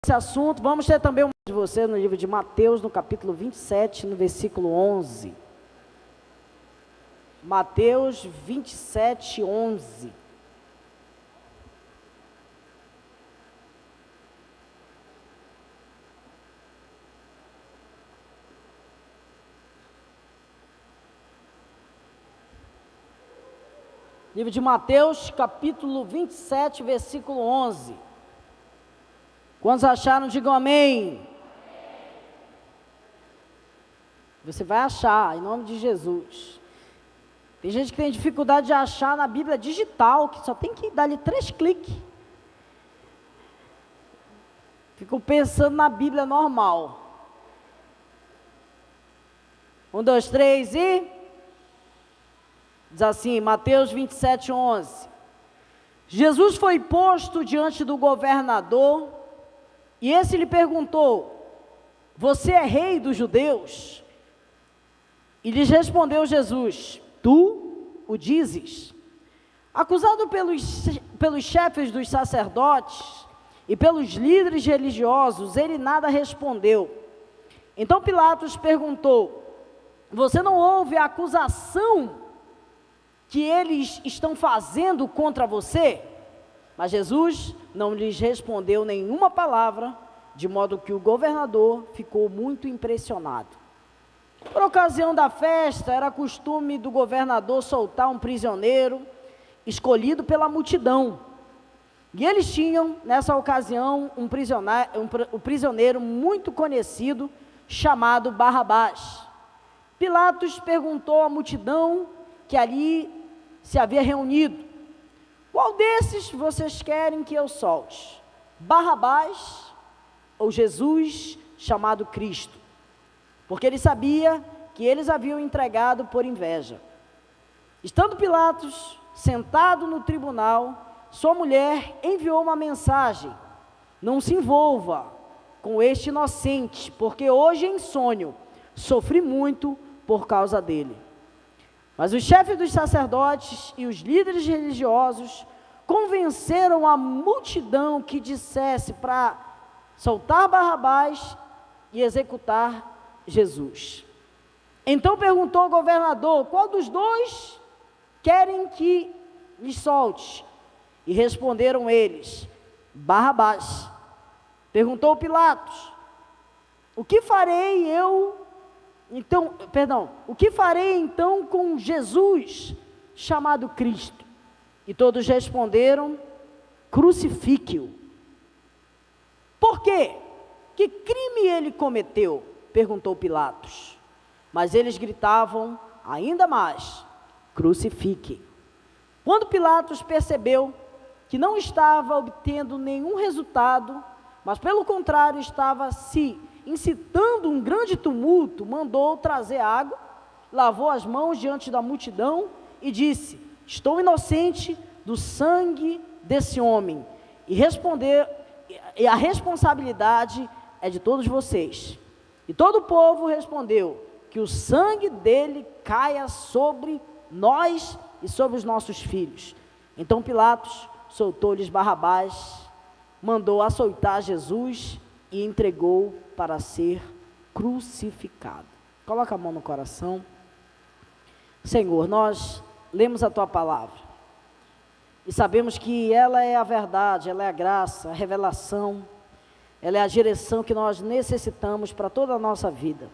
esse assunto. Vamos ter também uma de você no livro de Mateus, no capítulo 27, no versículo 11. Mateus 27, 11. Livro de Mateus, capítulo 27, versículo 11. Quantos acharam, digam amém. Você vai achar, em nome de Jesus. Tem gente que tem dificuldade de achar na Bíblia digital, que só tem que dar-lhe 3 cliques. Fico pensando na Bíblia normal. 1, 2, 3 e... Diz assim, Mateus 27, 11. Jesus foi posto diante do governador, e esse lhe perguntou: você é rei dos judeus? E lhes respondeu Jesus: tu o dizes. Acusado pelos chefes dos sacerdotes e pelos líderes religiosos, ele nada respondeu. Então Pilatos perguntou: você não ouve a acusação que eles estão fazendo contra você? Mas Jesus não lhes respondeu nenhuma palavra, de modo que o governador ficou muito impressionado. Por ocasião da festa, era costume do governador soltar um prisioneiro escolhido pela multidão. E eles tinham, nessa ocasião, um prisioneiro muito conhecido, chamado Barrabás. Pilatos perguntou à multidão que ali se havia reunido: qual desses vocês querem que eu solte? Barrabás ou Jesus, chamado Cristo? Porque ele sabia que eles haviam entregado por inveja. Estando Pilatos sentado no tribunal, sua mulher enviou uma mensagem: não se envolva com este inocente, porque hoje em sonho sofri muito por causa dele. Mas os chefes dos sacerdotes e os líderes religiosos convenceram a multidão que dissesse para soltar Barrabás e executar Jesus. Então perguntou ao governador: qual dos dois querem que lhes solte? E responderam eles: Barrabás. Perguntou Pilatos: o que farei então com Jesus, chamado Cristo? E todos responderam: crucifique-o. Por quê? Que crime ele cometeu? Perguntou Pilatos. Mas eles gritavam ainda mais: crucifique. Quando Pilatos percebeu que não estava obtendo nenhum resultado, mas pelo contrário estava se incitando um grande tumulto, mandou trazer água, lavou as mãos diante da multidão e disse: estou inocente do sangue desse homem, e a responsabilidade é de todos vocês. E todo o povo respondeu: que o sangue dele caia sobre nós e sobre os nossos filhos. Então Pilatos soltou-lhes Barrabás, mandou açoitar Jesus e entregou para ser crucificado. Coloca a mão no coração. Senhor, nós lemos a tua palavra e sabemos que ela é a verdade, ela é a graça, a revelação, ela é a direção que nós necessitamos para toda a nossa vida.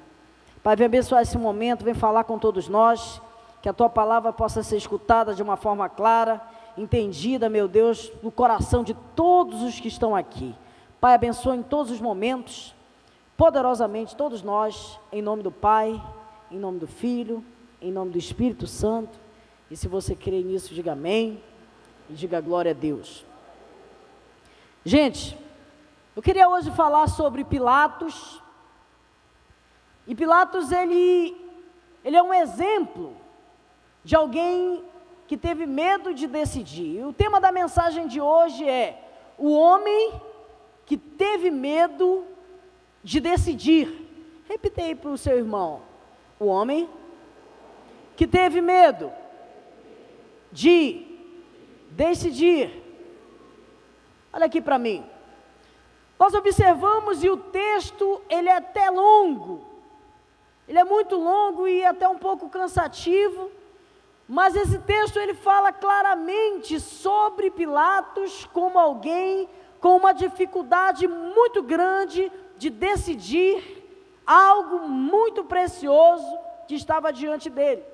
Pai, vem abençoar esse momento, vem falar com todos nós, que a tua palavra possa ser escutada de uma forma clara, entendida, meu Deus, no coração de todos os que estão aqui. Pai, abençoa em todos os momentos, poderosamente todos nós, em nome do Pai, em nome do Filho, em nome do Espírito Santo. E se você crê nisso, diga amém e diga glória a Deus. Gente, eu queria hoje falar sobre Pilatos. E Pilatos, ele é um exemplo de alguém que teve medo de decidir. E o tema da mensagem de hoje é: o homem que teve medo de decidir. Repita aí para o seu irmão: o homem que teve medo de decidir. Olha aqui para mim. Nós observamos, e o texto, ele é até longo, ele é muito longo e até um pouco cansativo, mas esse texto ele fala claramente sobre Pilatos como alguém com uma dificuldade muito grande de decidir algo muito precioso que estava diante dele.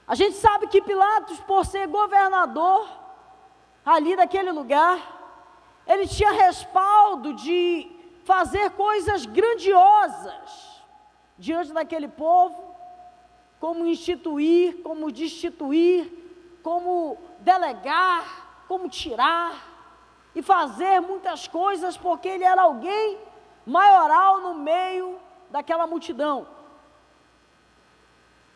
A gente sabe que Pilatos, por ser governador ali daquele lugar, ele tinha respaldo de fazer coisas grandiosas diante daquele povo, como instituir, como destituir, como delegar, como tirar, e fazer muitas coisas, porque ele era alguém maioral no meio daquela multidão.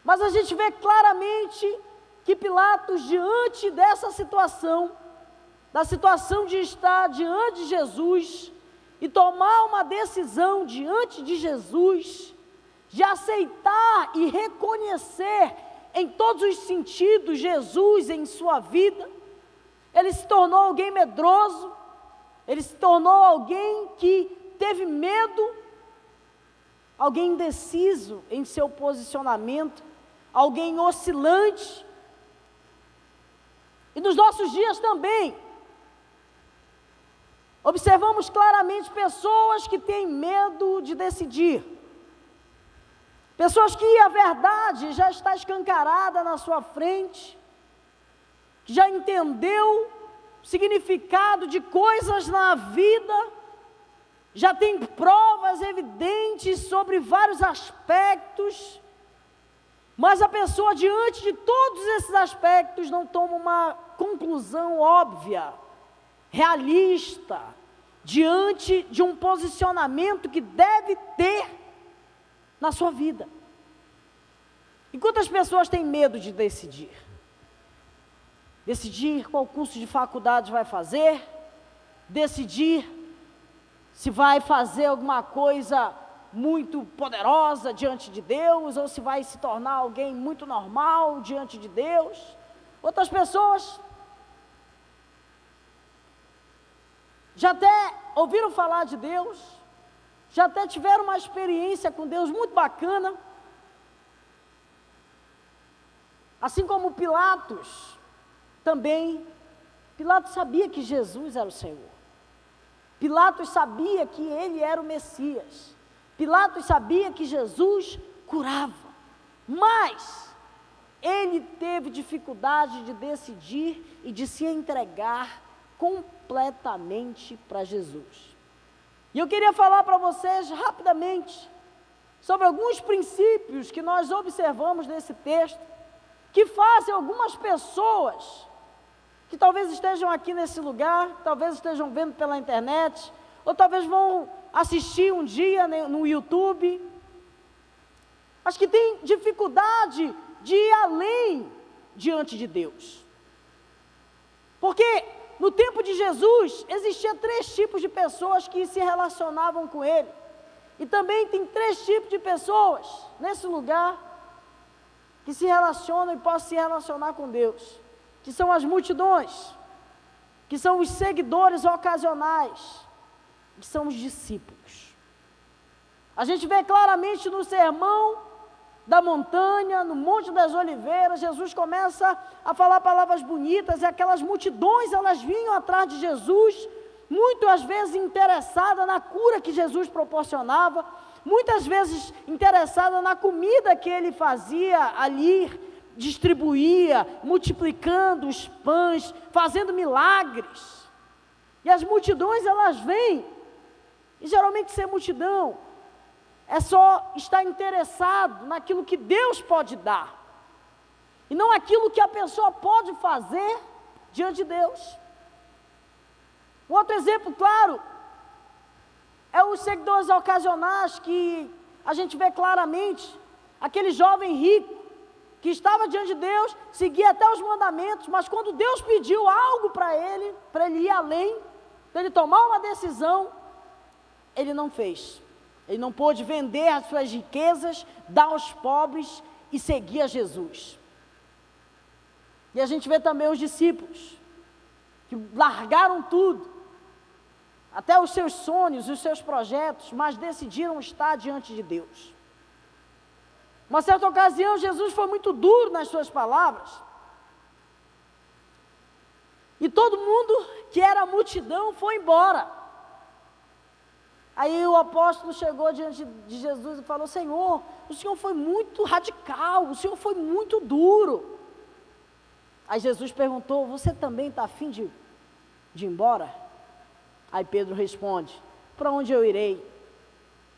Mas a gente vê claramente que Pilatos, diante dessa situação, da situação de estar diante de Jesus e tomar uma decisão diante de Jesus, de aceitar e reconhecer em todos os sentidos Jesus em sua vida, ele se tornou alguém medroso, ele se tornou alguém que teve medo, alguém indeciso em seu posicionamento, alguém oscilante. E nos nossos dias também, observamos claramente pessoas que têm medo de decidir, pessoas que a verdade já está escancarada na sua frente, que já entendeu o significado de coisas na vida, já tem provas evidentes sobre vários aspectos, mas a pessoa, diante de todos esses aspectos, não toma uma conclusão óbvia, realista, diante de um posicionamento que deve ter na sua vida. E quantas pessoas têm medo de decidir? Decidir qual curso de faculdade vai fazer, decidir se vai fazer alguma coisa muito poderosa diante de Deus, ou se vai se tornar alguém muito normal diante de Deus. Outras pessoas já até ouviram falar de Deus, já até tiveram uma experiência com Deus muito bacana, assim como Pilatos também. Pilatos sabia que Jesus era o Senhor, Pilatos sabia que ele era o Messias, Pilatos sabia que Jesus curava, mas ele teve dificuldade de decidir e de se entregar completamente para Jesus. E eu queria falar para vocês rapidamente sobre alguns princípios que nós observamos nesse texto, que fazem algumas pessoas que talvez estejam aqui nesse lugar, talvez estejam vendo pela internet, ou talvez vão assistir um dia no YouTube, mas que tem dificuldade de ir além diante de Deus. Porque no tempo de Jesus, existia 3 tipos de pessoas que se relacionavam com Ele. E também tem 3 tipos de pessoas nesse lugar que se relacionam e podem se relacionar com Deus. Que são as multidões, que são os seguidores ocasionais, que são os discípulos. A gente vê claramente no sermão da montanha, no Monte das Oliveiras, Jesus começa a falar palavras bonitas, e aquelas multidões, elas vinham atrás de Jesus, muitas vezes interessadas na cura que Jesus proporcionava, muitas vezes interessadas na comida que ele fazia ali, distribuía, multiplicando os pães, fazendo milagres. E as multidões, elas vêm, e geralmente ser multidão é só estar interessado naquilo que Deus pode dar, e não aquilo que a pessoa pode fazer diante de Deus. Um outro exemplo claro é os seguidores ocasionais, que a gente vê claramente aquele jovem rico que estava diante de Deus, seguia até os mandamentos, mas quando Deus pediu algo para ele ir além, para ele tomar uma decisão, ele não fez. Ele não pôde vender as suas riquezas, dar aos pobres e seguir a Jesus. E a gente vê também os discípulos, que largaram tudo. até os seus sonhos, os seus projetos, mas decidiram estar diante de Deus. Uma certa ocasião, Jesus foi muito duro nas suas palavras, e todo mundo que era a multidão foi embora. Aí o apóstolo chegou diante de Jesus e falou: Senhor, o Senhor foi muito radical, o Senhor foi muito duro. Aí Jesus perguntou: você também está afim de ir embora? Aí Pedro responde: para onde eu irei,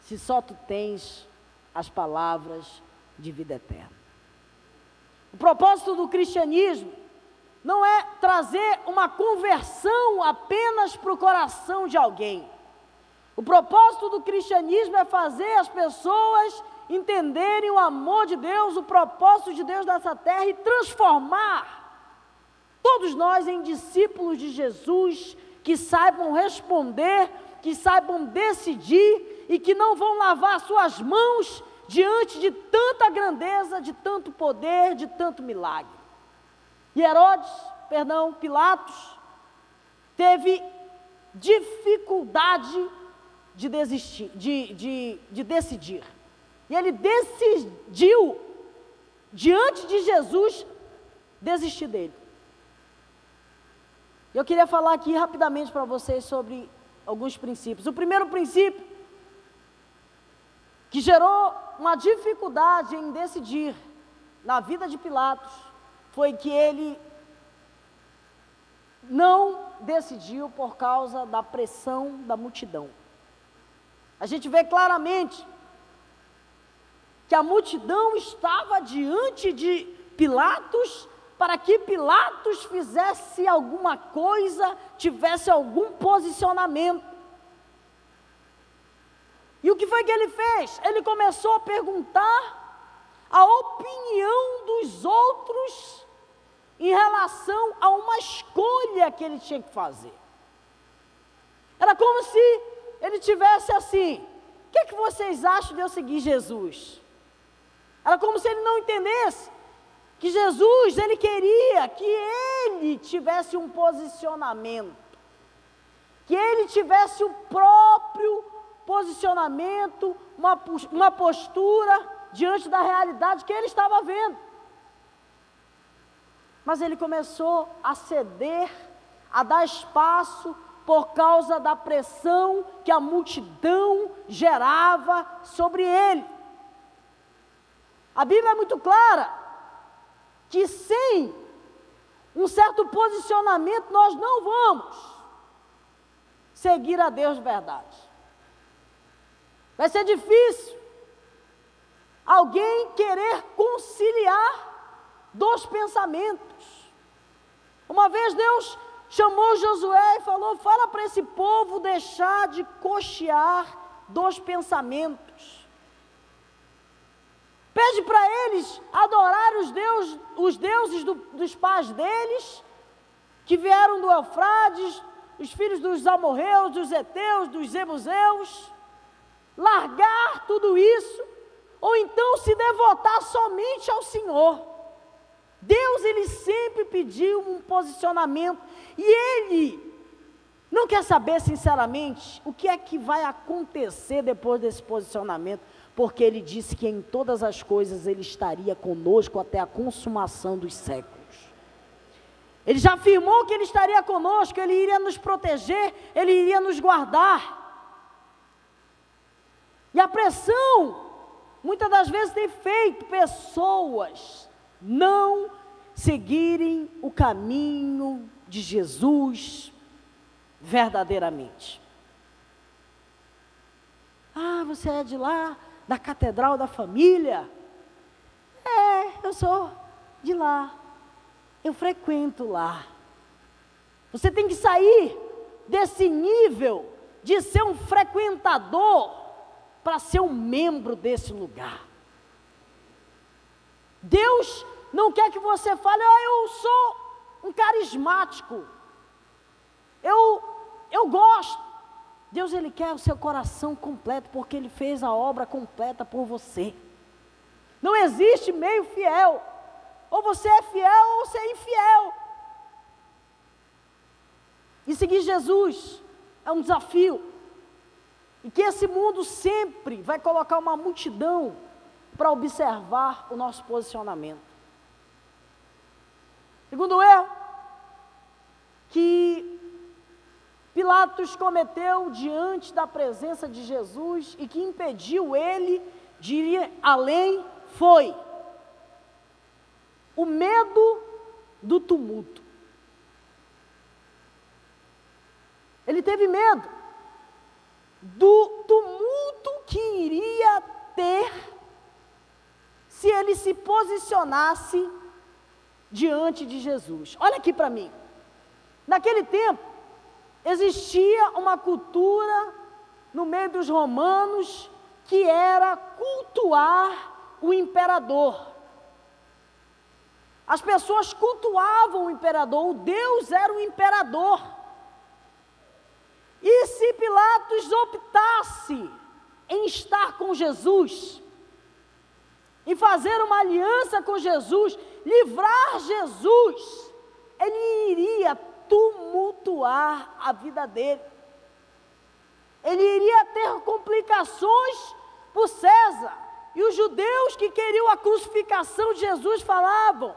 se só tu tens as palavras de vida eterna? O propósito do cristianismo não é trazer uma conversão apenas para o coração de alguém. O propósito do cristianismo é fazer as pessoas entenderem o amor de Deus, o propósito de Deus nessa terra e transformar todos nós em discípulos de Jesus, que saibam responder, que saibam decidir e que não vão lavar suas mãos diante de tanta grandeza, de tanto poder, de tanto milagre. E Pilatos teve dificuldade de decidir. E ele decidiu, diante de Jesus, desistir dele. Eu queria falar aqui rapidamente para vocês sobre alguns princípios. O primeiro princípio, que gerou uma dificuldade em decidir na vida de Pilatos, foi que ele não decidiu por causa da pressão da multidão. A gente vê claramente que a multidão estava diante de Pilatos para que Pilatos fizesse alguma coisa, tivesse algum posicionamento. E o que foi que ele fez? Ele começou a perguntar a opinião dos outros em relação a uma escolha que ele tinha que fazer. Era como se ele tivesse assim: o que é que vocês acham de eu seguir Jesus? Era como se ele não entendesse que Jesus, ele queria que ele tivesse um posicionamento, que ele tivesse o próprio posicionamento, uma postura diante da realidade que ele estava vendo. Mas ele começou a ceder, a dar espaço por causa da pressão que a multidão gerava sobre ele. A Bíblia é muito clara que sem um certo posicionamento nós não vamos seguir a Deus de verdade. Vai ser difícil alguém querer conciliar dois pensamentos. Uma vez Deus chamou Josué e falou: fala para esse povo deixar de cochear dois pensamentos. Pede para eles adorar os deuses dos pais deles, que vieram do Eufrates, os filhos dos amorreus, dos heteus, dos jebuseus, largar tudo isso, ou então se devotar somente ao Senhor. Deus, ele sempre pediu um posicionamento, e ele não quer saber sinceramente o que é que vai acontecer depois desse posicionamento, porque ele disse que em todas as coisas ele estaria conosco até a consumação dos séculos. Ele já afirmou que ele estaria conosco, ele iria nos proteger, ele iria nos guardar. E a pressão, muitas das vezes, tem feito pessoas não seguirem o caminho de Jesus verdadeiramente. Ah, você é de lá, da Catedral da Família? É, eu sou de lá, eu frequento lá. Você tem que sair desse nível de ser um frequentador para ser um membro desse lugar. Deus não quer que você fale: eu sou um carismático, eu gosto. Deus, ele quer o seu coração completo, porque ele fez a obra completa por você. Não existe meio fiel, ou você é fiel ou você é infiel. E seguir Jesus é um desafio, e que esse mundo sempre vai colocar uma multidão para observar o nosso posicionamento. Segundo erro que Pilatos cometeu diante da presença de Jesus e que impediu ele de ir além foi o medo do tumulto. Ele teve medo do tumulto que iria ter se ele se posicionasse diante de Jesus. Olha aqui para mim. Naquele tempo, existia uma cultura no meio dos romanos que era cultuar o imperador. As pessoas cultuavam o imperador, o Deus era o imperador. E se Pilatos optasse em estar com Jesus, em fazer uma aliança com Jesus, livrar Jesus, ele iria tumultuar a vida dele. Ele iria ter complicações por César. E os judeus que queriam a crucificação de Jesus falavam: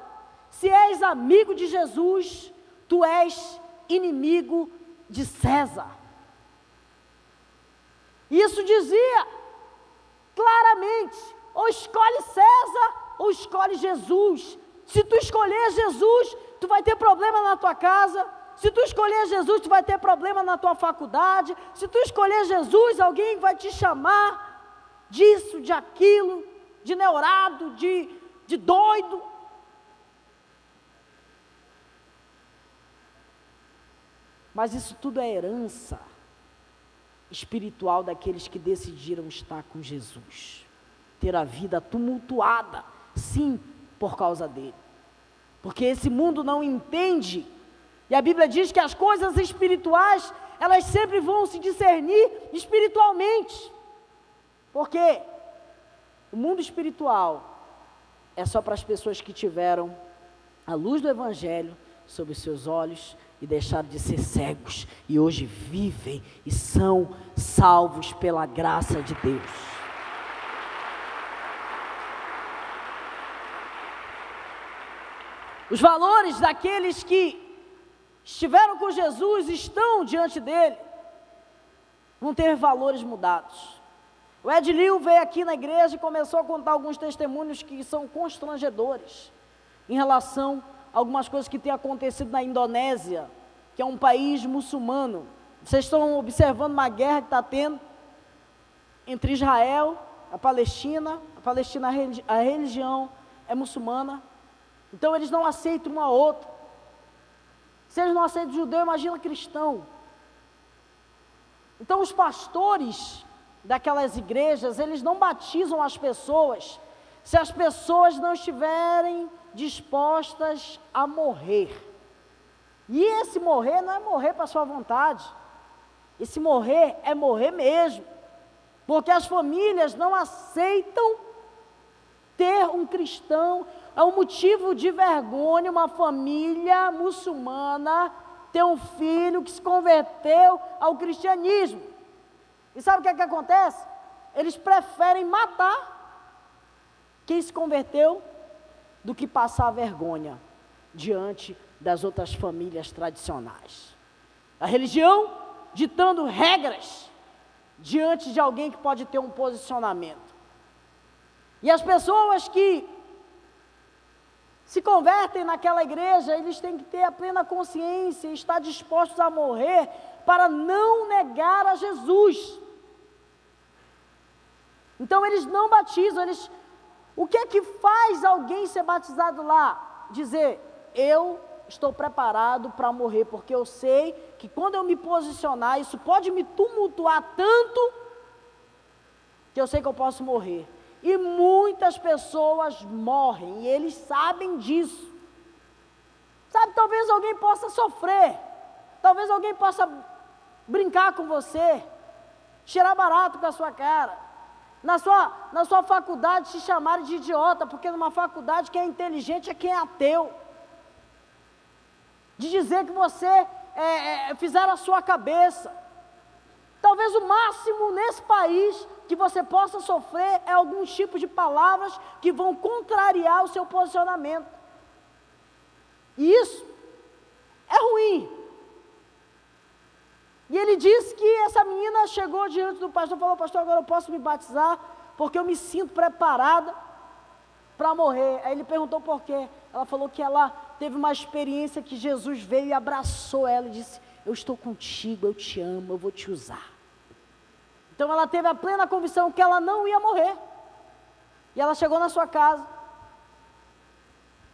se és amigo de Jesus, tu és inimigo de César. Isso dizia claramente: ou escolhe César, ou escolhe Jesus. Se tu escolher Jesus, tu vai ter problema na tua casa. Se tu escolher Jesus, tu vai ter problema na tua faculdade. Se tu escolher Jesus, alguém vai te chamar disso, de aquilo, de neurado, de doido. Mas isso tudo é herança espiritual daqueles que decidiram estar com Jesus. Ter a vida tumultuada, sim, por causa dele. Porque esse mundo não entende. E a Bíblia diz que as coisas espirituais, elas sempre vão se discernir espiritualmente. Porque o mundo espiritual é só para as pessoas que tiveram a luz do Evangelho sobre os seus olhos e deixaram de ser cegos. E hoje vivem e são salvos pela graça de Deus. Os valores daqueles que estiveram com Jesus, estão diante dele, vão ter valores mudados. O Ed Liu veio aqui na igreja e começou a contar alguns testemunhos que são constrangedores em relação a algumas coisas que têm acontecido na Indonésia, que é um país muçulmano. Vocês estão observando uma guerra que está tendo entre Israel, a Palestina, a religião é muçulmana. Então eles não aceitam um ao outro. Se eles não aceitam judeu, imagina cristão. Então os pastores daquelas igrejas, eles não batizam as pessoas se as pessoas não estiverem dispostas a morrer. E esse morrer não é morrer para sua vontade. Esse morrer é morrer mesmo. Porque as famílias não aceitam ter um cristão. É um motivo de vergonha uma família muçulmana ter um filho que se converteu ao cristianismo. E sabe o que é que acontece? Eles preferem matar quem se converteu do que passar vergonha diante das outras famílias tradicionais. A religião ditando regras diante de alguém que pode ter um posicionamento. E as pessoas que se convertem naquela igreja, eles têm que ter a plena consciência e estar dispostos a morrer para não negar a Jesus. Então eles não batizam, o que é que faz alguém ser batizado lá? Dizer: eu estou preparado para morrer, porque eu sei que quando eu me posicionar, isso pode me tumultuar tanto, que eu sei que eu posso morrer. E muitas pessoas morrem, e eles sabem disso. Sabe, talvez alguém possa sofrer, talvez alguém possa brincar com você, tirar barato com a sua cara, na sua faculdade te chamarem de idiota, porque numa faculdade quem é inteligente é quem é ateu, de dizer que você fizeram a sua cabeça, Talvez o máximo nesse país que você possa sofrer é alguns tipos de palavras que vão contrariar o seu posicionamento. E isso é ruim. E ele disse que essa menina chegou diante do pastor e falou: pastor, agora eu posso me batizar, porque eu me sinto preparada para morrer. Aí ele perguntou por quê. Ela falou que ela teve uma experiência que Jesus veio e abraçou ela e disse: eu estou contigo, eu te amo, eu vou te usar. Então ela teve a plena convicção que ela não ia morrer. E ela chegou na sua casa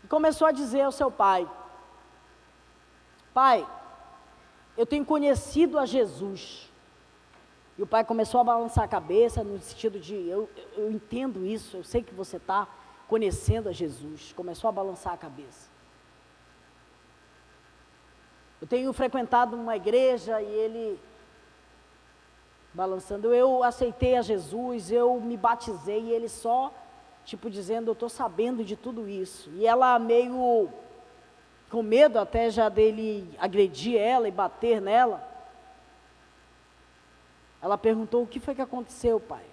e começou a dizer ao seu pai: pai, eu tenho conhecido a Jesus. E o pai começou a balançar a cabeça no sentido de, eu entendo isso, eu sei que você está conhecendo a Jesus. Começou a balançar a cabeça. Eu tenho frequentado uma igreja e ele, balançando, eu aceitei a Jesus, eu me batizei, e ele só, tipo dizendo, eu estou sabendo de tudo isso. E ela meio com medo até já dele agredir ela e bater nela, ela perguntou: o que foi que aconteceu, pai?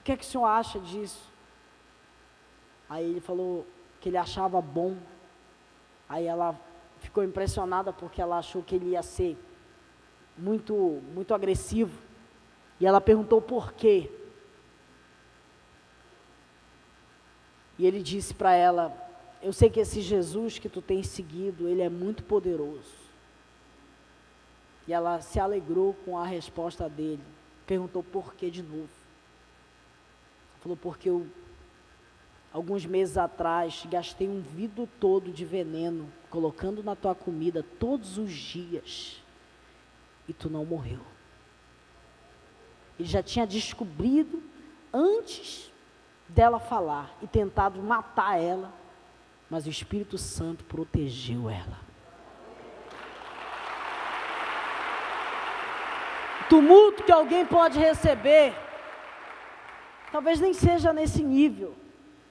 O que é que o senhor acha disso? Aí ele falou que ele achava bom. Aí ela ficou impressionada porque ela achou que ele ia ser muito agressivo. E ela perguntou por quê. E ele disse para ela: eu sei que esse Jesus que tu tens seguido, ele é muito poderoso. E ela se alegrou com a resposta dele. Perguntou por quê de novo. Falou: porque eu, alguns meses atrás, gastei um vidro todo de veneno, colocando na tua comida todos os dias, e tu não morreu. Ele já tinha descobrido antes dela falar e tentado matar ela, mas o Espírito Santo protegeu ela. O tumulto que alguém pode receber, talvez nem seja nesse nível,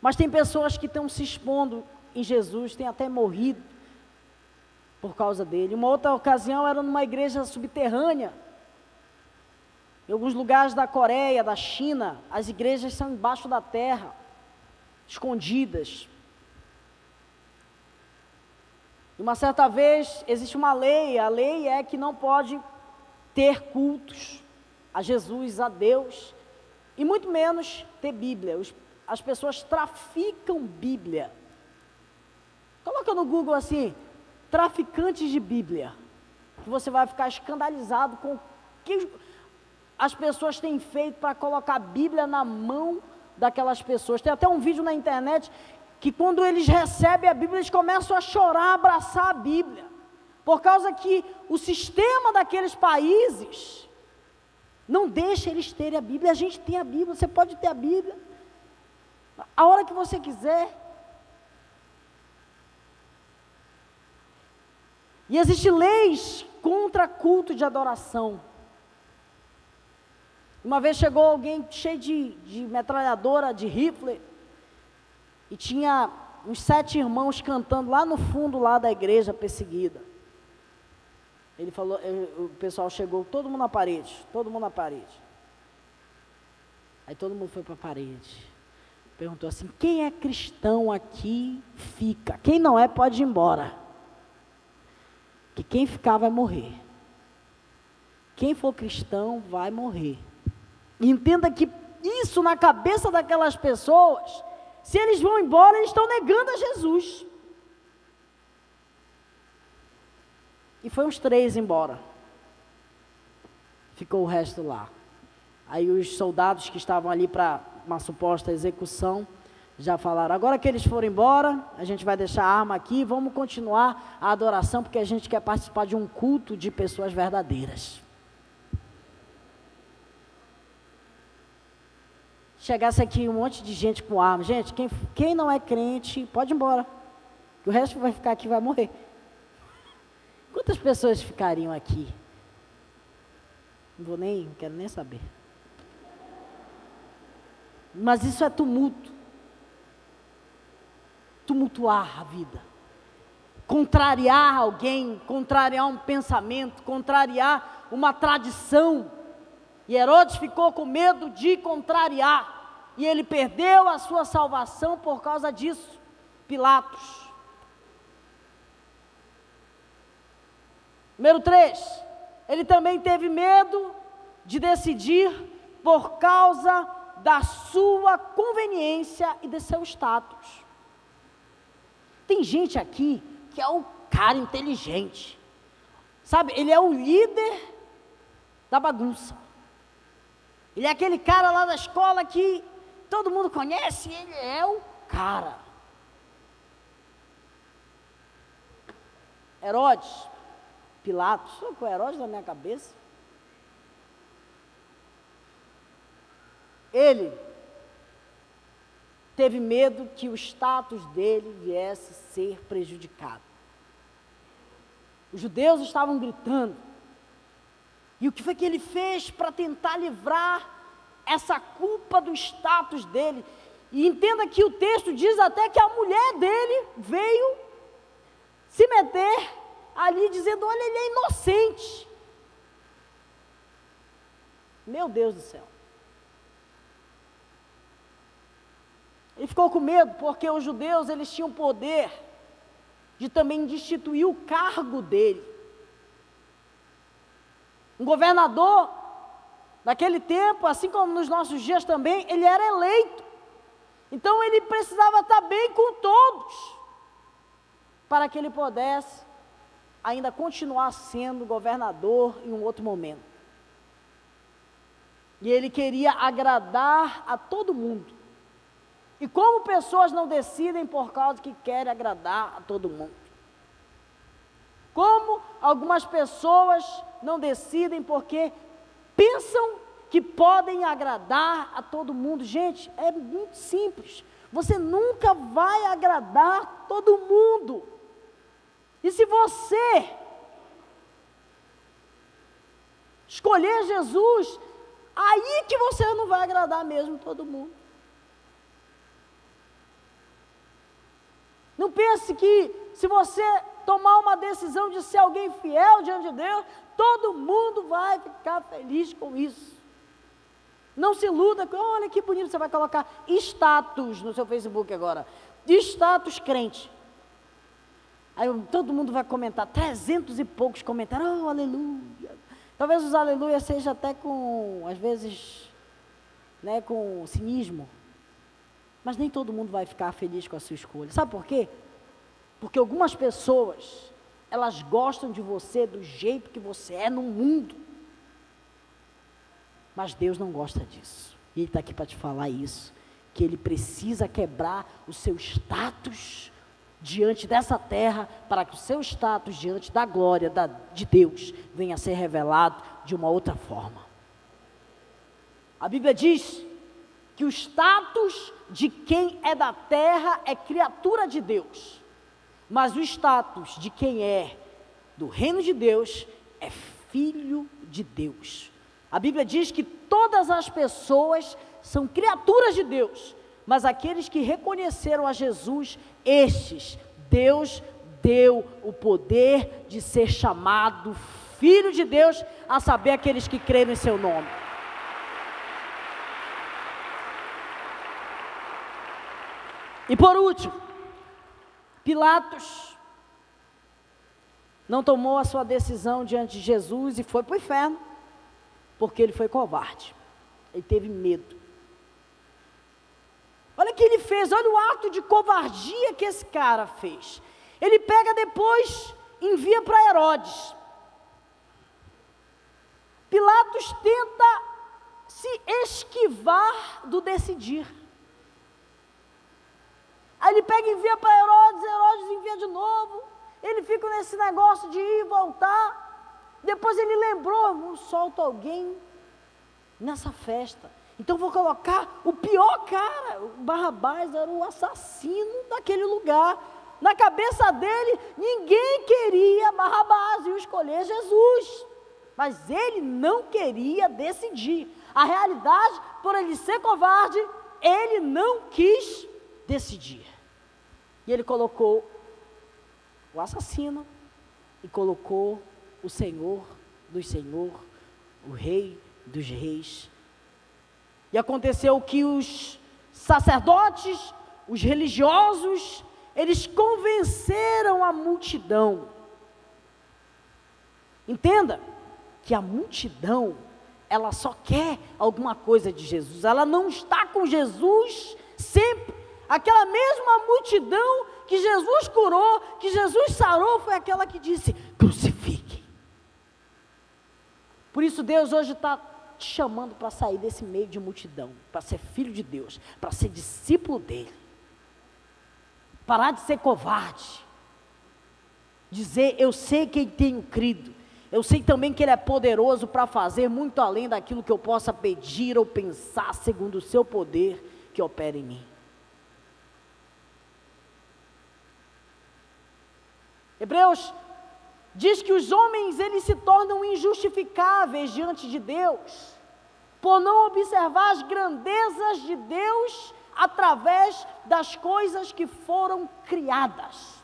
mas tem pessoas que estão se expondo em Jesus, têm até morrido por causa dele. Uma outra ocasião era numa igreja subterrânea. Em alguns lugares da Coreia, da China, as igrejas são embaixo da terra, escondidas. Uma certa vez, existe uma lei, a lei é que não pode ter cultos a Jesus, a Deus, e muito menos ter Bíblia. As pessoas traficam Bíblia. Coloca no Google assim, traficantes de Bíblia, que você vai ficar escandalizado com o que as pessoas têm feito para colocar a Bíblia na mão daquelas pessoas. Tem até um vídeo na internet que quando eles recebem a Bíblia, eles começam a chorar, abraçar a Bíblia, por causa que o sistema daqueles países não deixa eles terem a Bíblia. A gente tem a Bíblia, você pode ter a Bíblia a hora que você quiser. E existem leis contra culto de adoração. Uma vez chegou alguém cheio de metralhadora, de rifle, e tinha uns 7 irmãos cantando lá no fundo lá da igreja perseguida. Ele falou, o pessoal chegou, todo mundo na parede. Aí todo mundo foi para a parede. Perguntou assim: quem é cristão aqui fica, quem não é pode ir embora, que quem ficar vai morrer. Quem for cristão vai morrer. E entenda que isso na cabeça daquelas pessoas, se eles vão embora, eles estão negando a Jesus. E foi uns 3 embora. Ficou o resto lá. Aí os soldados que estavam ali para uma suposta execução, já falaram: agora que eles foram embora, a gente vai deixar a arma aqui, vamos continuar a adoração, porque a gente quer participar de um culto de pessoas verdadeiras. Chegasse aqui um monte de gente com arma, gente, quem não é crente, pode ir embora, o resto vai ficar aqui, vai morrer. Quantas pessoas ficariam aqui? Não quero nem saber. Mas isso é tumulto. Tumultuar a vida. Contrariar alguém, contrariar um pensamento, contrariar uma tradição. E Herodes ficou com medo de contrariar, e ele perdeu a sua salvação por causa disso. Pilatos. Número 3, ele também teve medo de decidir por causa da sua conveniência e de seu status. Tem gente aqui que é um cara inteligente, sabe? Ele é o líder da bagunça. Ele é aquele cara lá da escola que todo mundo conhece, ele é o cara. Herodes, Pilatos, estou com Herodes na minha cabeça. Ele teve medo que o status dele viesse ser prejudicado. Os judeus estavam gritando. E o que foi que ele fez para tentar livrar essa culpa do status dele? E entenda que o texto diz até que a mulher dele veio se meter ali dizendo, olha, ele é inocente. Meu Deus do céu. Ele ficou com medo porque os judeus, eles tinham poder de também destituir o cargo dele. Um governador, naquele tempo, assim como nos nossos dias também, ele era eleito. Então ele precisava estar bem com todos, para que ele pudesse ainda continuar sendo governador em um outro momento. E ele queria agradar a todo mundo. E como pessoas não decidem por causa que querem agradar a todo mundo? Como algumas pessoas não decidem porque pensam que podem agradar a todo mundo? Gente, é muito simples. Você nunca vai agradar todo mundo. E se você escolher Jesus, aí que você não vai agradar mesmo todo mundo. Não pense que se você tomar uma decisão de ser alguém fiel diante de Deus, todo mundo vai ficar feliz com isso. Não se iluda, olha que bonito, você vai colocar status no seu Facebook agora, status crente. Aí todo mundo vai comentar, 300 e poucos comentários, oh, aleluia. Talvez os aleluia seja até com, às vezes, né, com cinismo. Mas nem todo mundo vai ficar feliz com a sua escolha. Sabe por quê? Porque algumas pessoas, elas gostam de você do jeito que você é no mundo. Mas Deus não gosta disso. E Ele está aqui para te falar isso. Que Ele precisa quebrar o seu status diante dessa terra, para que o seu status diante da glória de Deus venha a ser revelado de uma outra forma. A Bíblia diz que o status de quem é da terra é criatura de Deus, mas o status de quem é do reino de Deus é filho de Deus. A Bíblia diz que todas as pessoas são criaturas de Deus, mas aqueles que reconheceram a Jesus, estes, Deus deu o poder de ser chamado filho de Deus, a saber, aqueles que creram em seu nome. E por último, Pilatos não tomou a sua decisão diante de Jesus e foi para o inferno, porque ele foi covarde, ele teve medo. Olha o que ele fez, olha o ato de covardia que esse cara fez. Ele pega depois, envia para Herodes. Pilatos tenta se esquivar do decidir. Aí ele pega e envia para Herodes, Herodes envia de novo. Ele fica nesse negócio de ir e voltar. Depois ele lembrou, não solto alguém nessa festa. Então vou colocar o pior cara. O Barrabás era o assassino daquele lugar. Na cabeça dele, ninguém queria Barrabás, iam escolher Jesus. Mas ele não queria decidir. A realidade, por ele ser covarde, ele não quis decidir. E ele colocou o assassino e colocou o Senhor dos Senhores, o Rei dos reis. E aconteceu que os sacerdotes, os religiosos, eles convenceram a multidão. Entenda que a multidão, ela só quer alguma coisa de Jesus, ela não está com Jesus sempre. Aquela mesma multidão que Jesus curou, que Jesus sarou, foi aquela que disse: crucifiquem. Por isso Deus hoje está te chamando para sair desse meio de multidão, para ser filho de Deus, para ser discípulo dele. Parar de ser covarde. Dizer: eu sei quem tenho crido. Eu sei também que Ele é poderoso para fazer muito além daquilo que eu possa pedir ou pensar, segundo o seu poder que opera em mim. Hebreus diz que os homens, eles se tornam injustificáveis diante de Deus, por não observar as grandezas de Deus através das coisas que foram criadas.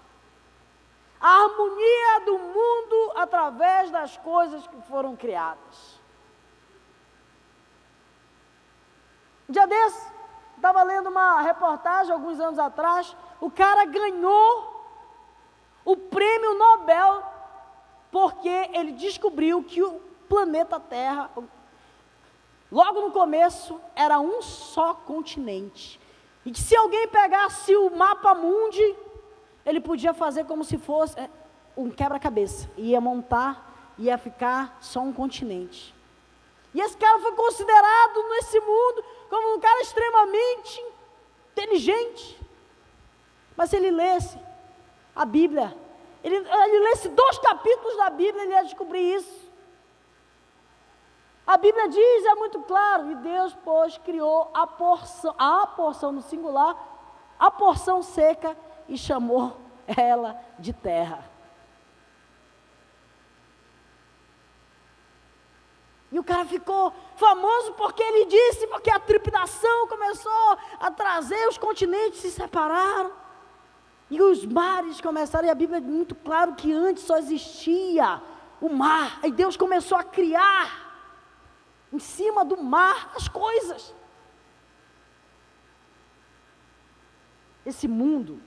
A harmonia do mundo através das coisas que foram criadas. Um dia desse, estava lendo uma reportagem, alguns anos atrás, o cara ganhou o prêmio Nobel, porque ele descobriu que o planeta Terra, logo no começo, era um só continente. E que se alguém pegasse o mapa mundi, ele podia fazer como se fosse um quebra-cabeça. Ia montar, ia ficar só um continente. E esse cara foi considerado nesse mundo como um cara extremamente inteligente. Mas se ele lesse a Bíblia, ele lesse 2 capítulos da Bíblia, ele ia descobrir isso. A Bíblia diz, é muito claro, e Deus, pois, criou a porção no singular, a porção seca, e chamou ela de terra. E o cara ficou famoso porque ele disse, porque a trepidação começou a trazer, os continentes se separaram, e os mares começaram, e a Bíblia é muito claro que antes só existia o mar, aí Deus começou a criar, em cima do mar, as coisas. Esse mundo,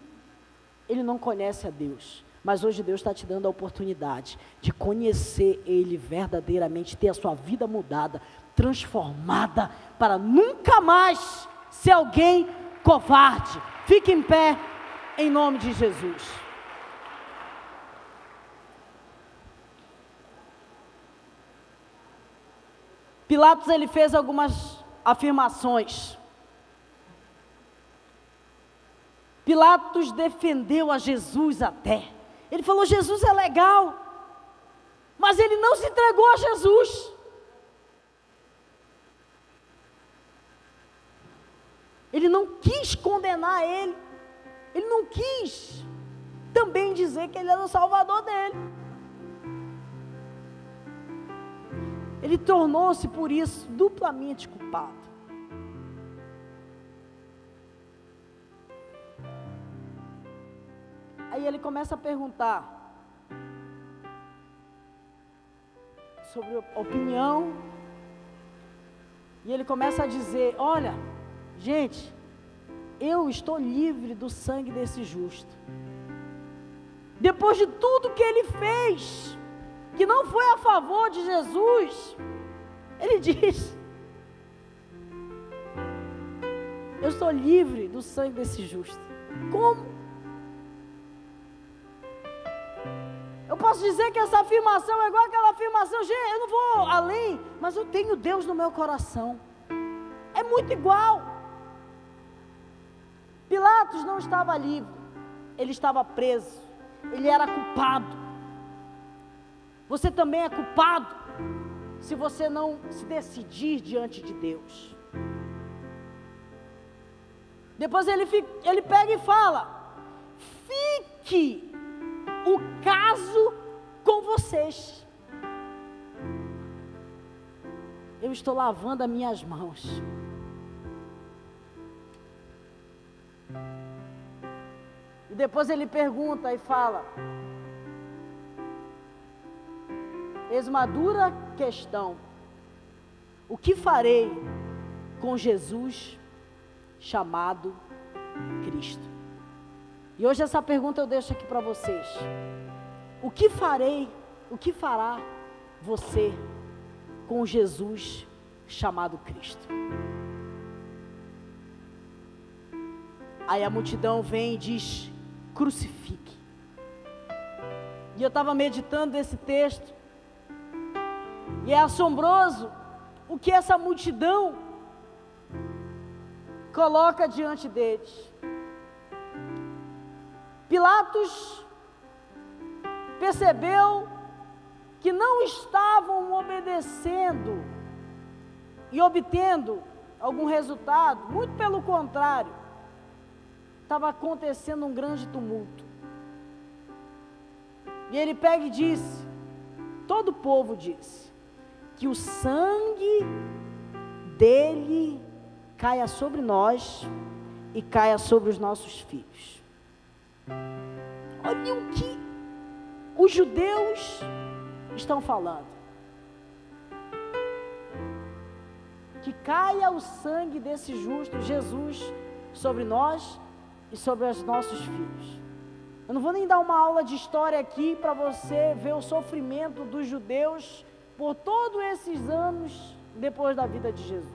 ele não conhece a Deus, mas hoje Deus está te dando a oportunidade de conhecer Ele verdadeiramente, ter a sua vida mudada, transformada, para nunca mais ser alguém covarde. Fique em pé, em nome de Jesus. Pilatos, ele fez algumas afirmações. Pilatos defendeu a Jesus até. Ele falou: Jesus é legal, mas ele não se entregou a Jesus. Ele não quis condenar ele. Ele não quis também dizer que ele era o salvador dele. Ele tornou-se por isso duplamente culpado. Aí ele começa a perguntar sobre opinião, e ele começa a dizer: olha, gente, eu estou livre do sangue desse justo. Depois de tudo que ele fez, que não foi a favor de Jesus, ele diz: eu estou livre do sangue desse justo. Como? Eu posso dizer que essa afirmação é igual aquela afirmação: gente, eu não vou além, mas eu tenho Deus no meu coração. É muito igual. Pilatos não estava livre, ele estava preso, ele era culpado. Você também é culpado, se você não se decidir diante de Deus. Depois ele pega e fala: fique o caso com vocês. Eu estou lavando as minhas mãos. E depois ele pergunta e fala: eis uma dura questão. O que farei com Jesus chamado Cristo? E hoje essa pergunta eu deixo aqui para vocês. O que fará você com Jesus chamado Cristo? Aí a multidão vem e diz: crucifique. E eu estava meditando nesse texto, e é assombroso o que essa multidão coloca diante deles. Pilatos percebeu que não estavam obedecendo e obtendo algum resultado, muito pelo contrário, estava acontecendo um grande tumulto. E ele pega e disse, todo o povo disse, que o sangue dele caia sobre nós e caia sobre os nossos filhos. Olha o que os judeus estão falando. Que caia o sangue desse justo Jesus sobre nós e sobre os nossos filhos. Eu não vou nem dar uma aula de história aqui para você ver o sofrimento dos judeus por todos esses anos depois da vida de Jesus.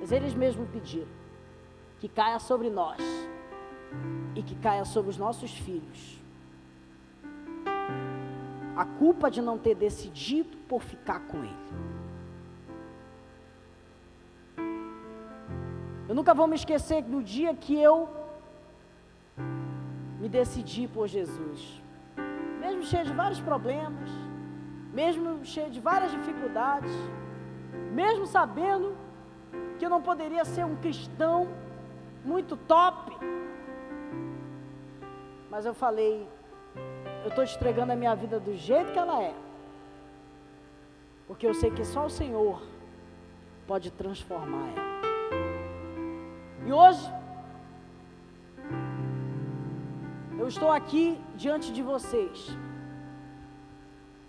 Mas eles mesmos pediram que caia sobre nós e que caia sobre os nossos filhos a culpa de não ter decidido por ficar com ele. Eu nunca vou me esquecer do dia que eu me decidi por Jesus, mesmo cheio de vários problemas, mesmo cheio de várias dificuldades, mesmo sabendo que eu não poderia ser um cristão muito top, mas eu falei, eu estou te entregando a minha vida do jeito que ela é, porque eu sei que só o Senhor pode transformar ela. E hoje, eu estou aqui diante de vocês,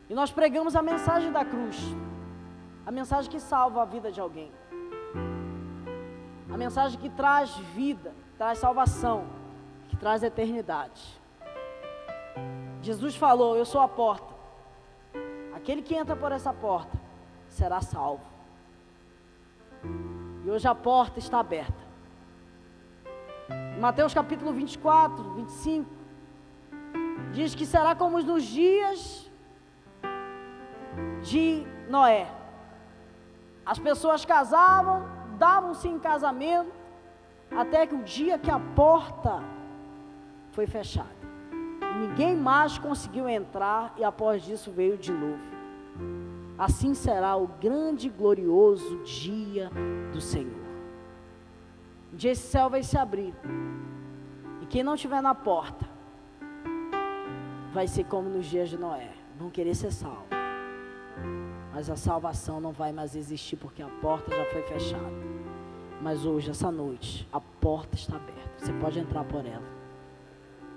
e nós pregamos a mensagem da cruz, a mensagem que salva a vida de alguém, a mensagem que traz vida, traz salvação, que traz eternidade. Jesus falou, eu sou a porta, aquele que entra por essa porta, será salvo. E hoje a porta está aberta. Em Mateus capítulo 24, 25, diz que será como nos dias de Noé. As pessoas casavam, davam-se em casamento, até que o dia que a porta foi fechada. Ninguém mais conseguiu entrar e após isso veio o dilúvio. Assim será o grande e glorioso dia do Senhor. Um dia esse céu vai se abrir. E quem não estiver na porta, vai ser como nos dias de Noé. Vão querer ser salvos. Mas a salvação não vai mais existir porque a porta já foi fechada. Mas hoje, essa noite, a porta está aberta. Você pode entrar por ela.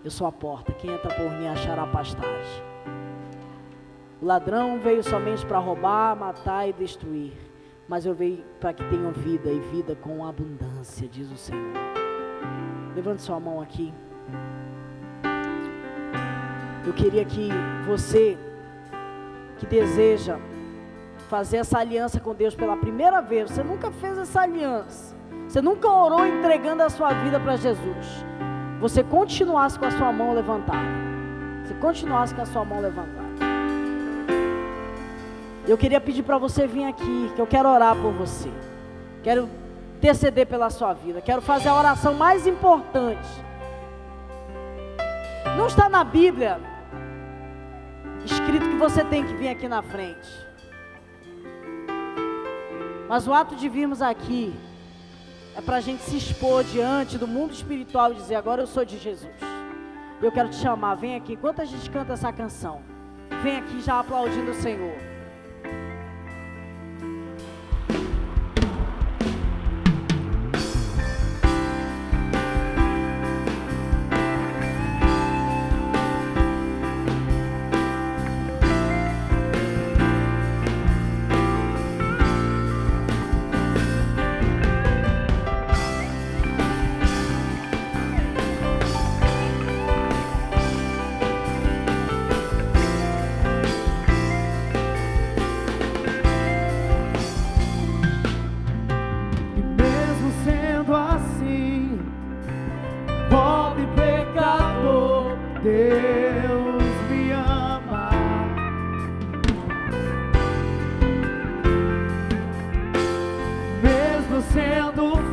Eu sou a porta, quem entra por mim achará pastagem. O ladrão veio somente para roubar, matar e destruir, mas eu veio para que tenham vida e vida com abundância, diz o Senhor. Levante sua mão aqui. Eu queria que você, que deseja fazer essa aliança com Deus pela primeira vez, você nunca fez essa aliança, você nunca orou entregando a sua vida para Jesus, você continuasse com a sua mão levantada. Você continuasse com a sua mão levantada. Eu queria pedir para você vir aqui, que eu quero orar por você. Quero interceder pela sua vida. Quero fazer a oração mais importante. Não está na Bíblia escrito que você tem que vir aqui na frente. Mas o ato de virmos aqui é para a gente se expor diante do mundo espiritual e dizer, agora eu sou de Jesus. Eu quero te chamar, vem aqui. Enquanto a gente canta essa canção, vem aqui já aplaudindo o Senhor.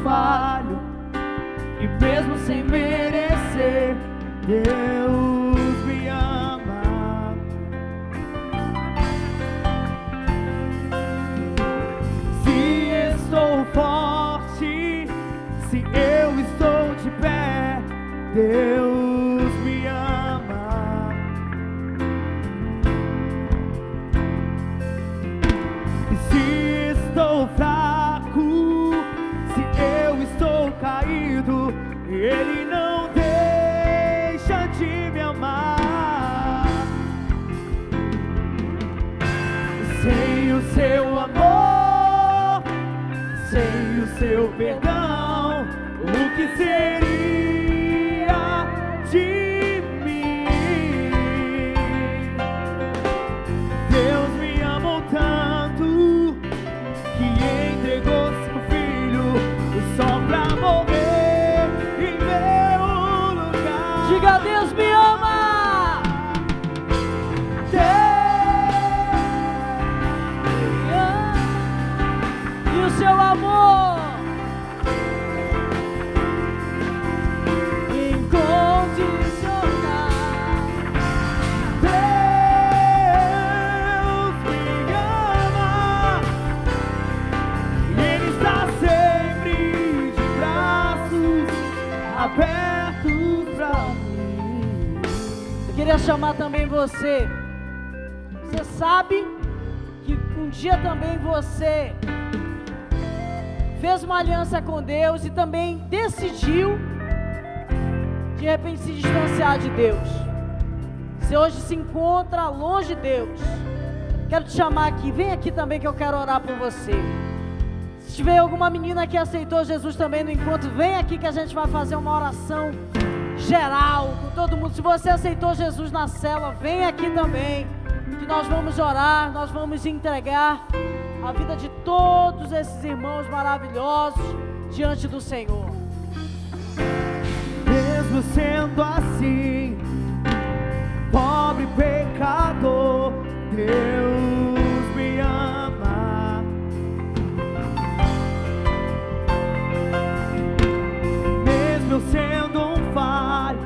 falho, e mesmo sem merecer, Deus me ama. Se estou forte, se eu estou de pé, Deus me ama. E se estou fraco, se eu estou caído, Ele não deixa de me amar. Sem o seu amor, sem o seu perdão, o que seria de mim? Deus me amou tanto que entregou seu filho só pra morrer em meu lugar. Diga: Deus me ama. E o seu amor incondicional. Deus me ama, e Ele está sempre de braços abertos pra mim. Eu queria chamar também você. Você sabe que um dia também você fez uma aliança com Deus e também decidiu de repente se distanciar de Deus. Você hoje se encontra longe de Deus. Quero te chamar aqui, vem aqui também que eu quero orar por você. Se tiver alguma menina que aceitou Jesus também no encontro, vem aqui que a gente vai fazer uma oração geral com todo mundo. Se você aceitou Jesus na célula, vem aqui também, que nós vamos orar, nós vamos entregar a vida de todos esses irmãos maravilhosos diante do Senhor. Mesmo sendo assim, pobre pecador, Deus me ama. Mesmo eu sendo um falho,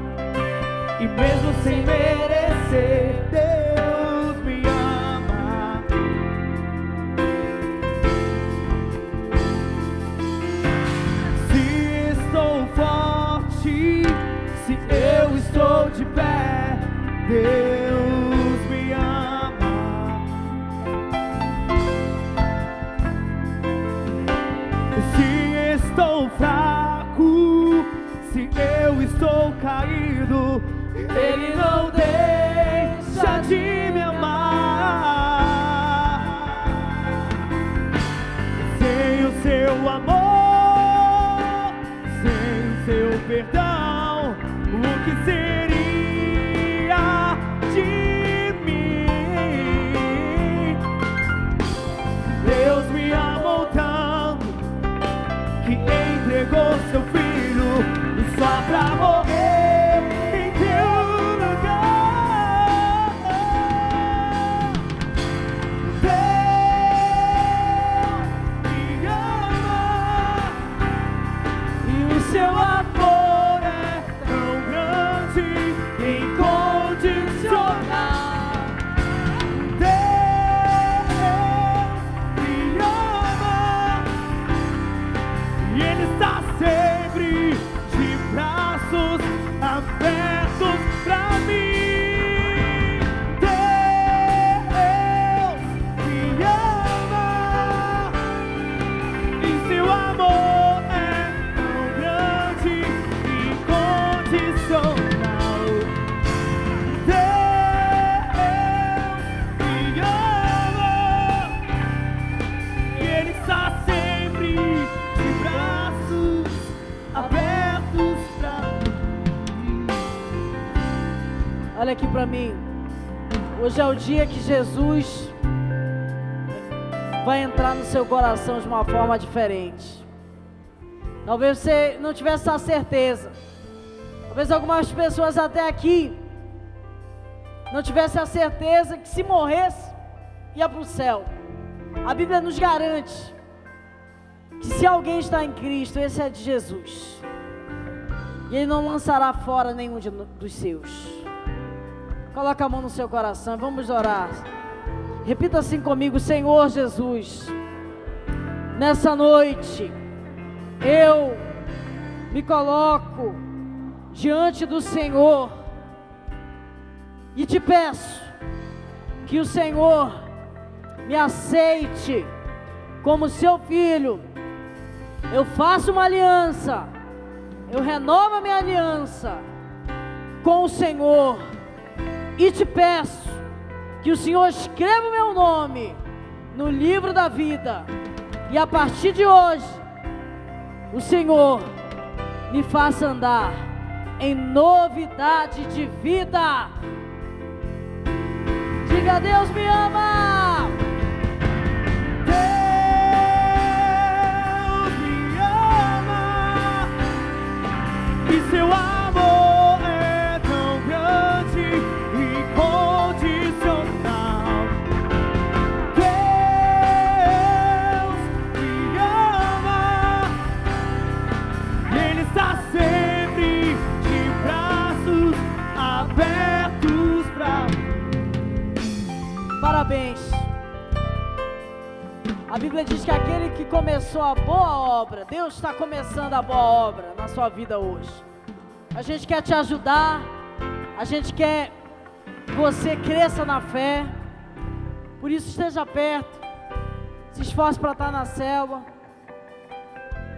e mesmo sem merecer, Deus me ama. Se estou forte, se eu estou de pé, Deus me ama. Se estou fraco, se eu estou caído, Ele não deixa de me amar. Sem o seu amor, sem o seu perdão, o que seria de mim? Deus me amou tanto que entregou seu filho só pra morrer em teu lugar. Deus me ama, E o seu amor é tão grande, incondicional. Deus me ama, e Ele está sempre de braços abertos pra mim. Deus me ama, e seu amor é tão grande, incondicional. Deus me ama, e Ele está sempre de braços abertos pra mim. Olha aqui para mim. Hoje é o dia que Jesus vai entrar no seu coração de uma forma diferente. Talvez você não tivesse essa certeza. Talvez algumas pessoas até aqui não tivessem a certeza que se morresse ia para o céu. A Bíblia nos garante que se alguém está em Cristo, esse é de Jesus, e Ele não lançará fora nenhum dos seus. Coloca a mão no seu coração, vamos orar. Repita assim comigo: Senhor Jesus, nessa noite, eu me coloco diante do Senhor e te peço que o Senhor me aceite como seu filho. Eu faço uma aliança, eu renovo a minha aliança com o Senhor e te peço que o Senhor escreva o meu nome no livro da vida, e a partir de hoje o Senhor me faça andar em novidade de vida. Diga: Deus me ama. Deus me ama, e seu amor é tão grande e condicional. Deus me ama, e Ele está sempre de braços abertos pra mim. Parabéns. A Bíblia diz que aquele que começou a boa obra, Deus está começando a boa obra na sua vida hoje. A gente quer te ajudar, a gente quer que você cresça na fé. Por isso, esteja perto, se esforce para estar na célula.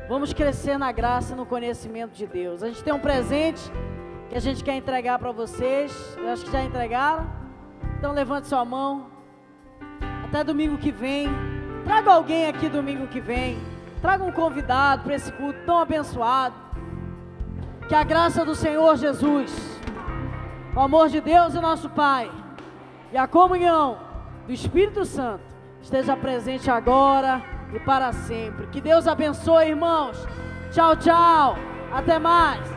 Vamos crescer na graça e no conhecimento de Deus. A gente tem um presente que a gente quer entregar para vocês. Eu acho que já entregaram. Então levante sua mão. Até domingo que vem. Traga alguém aqui domingo que vem. Traga um convidado para esse culto tão abençoado. Que a graça do Senhor Jesus, o amor de Deus e nosso Pai, e a comunhão do Espírito Santo esteja presente agora e para sempre. Que Deus abençoe, irmãos. Tchau, tchau. Até mais.